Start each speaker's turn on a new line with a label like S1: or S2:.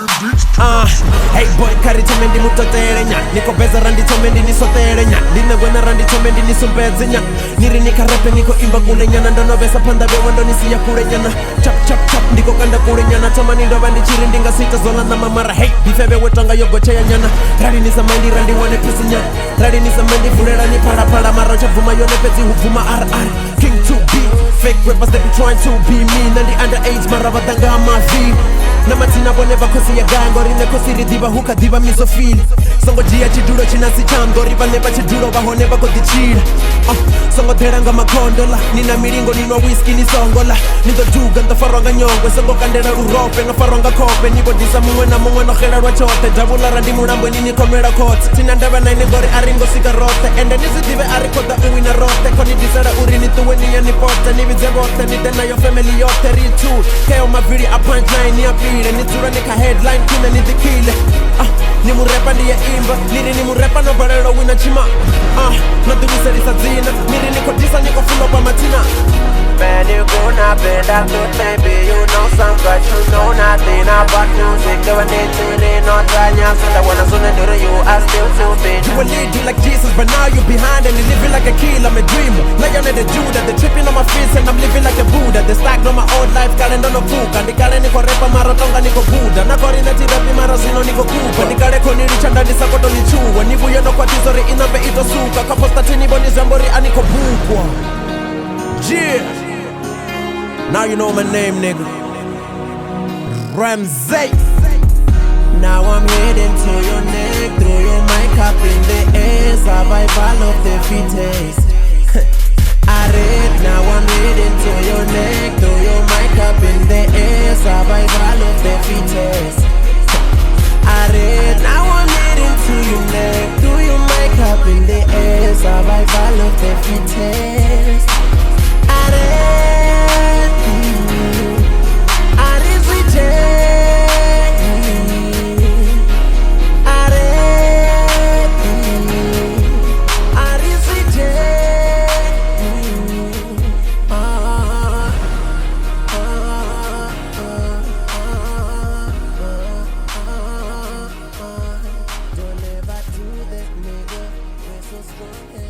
S1: Hey boy, kari tomendi mutotere nya niko beza randi tomendi nisotere nya dine gwena randi tomendi nisumbeze nya niri nikarepe niko imba kule nyana ndono besa panda bewa ndo nisiya kule nyana chap chap chap ndiko kanda kule nyana tamani ndo bandi chiri ndinga sita zola na mamara hey bifebe wetonga yogoche ya nyana radi nisa mandi randi wane pesi nya radi nisa mandi fulera ni para para marocha vuma yone pesi huvuma RR king to be fake rappers that be trying to be me nandi underage marabadanga mavi namatina bone bakosi ya gango rine kosi ridiba huka diba misofili songo jia chiduro chinasi chango riba neba chiduro bahone bako dichira songo deranga makondola nina miringo ninwa whisky ni songola nindo juga nda faronga nyongwe songo kandera urope nga faronga kope nibo disa mungwe na mungwe no khela rwa chote dabula randi murambo nini komera kote tina ndaba naine ngori aringo sigarote ende nisi dive arikoda uwina rote koni disera urini tuwe niya nipote nibize bote nidena yo family yote ritu keo maviri a punchline ni api nitura nika headline kina nidikile ni murepa ndiye imba niri ni murepa no barelo wina chima naduruserisa zina niri niko disa niko full up matina.
S2: Man, you gonna bend that good, baby. You know some, but you know nothing about music. Do I need to lean on Tanya? So that when I soon do you are still too big.
S1: You will lead you like Jesus, but now you behind and you living like a killer, I'm a dreamer. Lion of the Judah, they tripping on my face and I'm living like a Buddha. They stacked on my old life, calling on a fool. And the calling niko repa maratonga niko Buddha. Na kori na tirapi marazino niko kupa. Nikare koni richanda nisakoto ni chuwa. Nibuye no kwa tizori inambe ito suka. Kaposta tini boni zambori aniko bukwa. Yeah. Now you know my name, nigga. Ramsey.
S2: Now I'm heading to your neck, throw your mic up in the air, survival of the fittest. I read, now I'm heading to your neck, throw your mic up in the air, survival of the fittest. I read, now I'm heading to your neck, throw your mic up in the air, survival of the fittest. I read. Don't ever do that, nigga. We're so strong.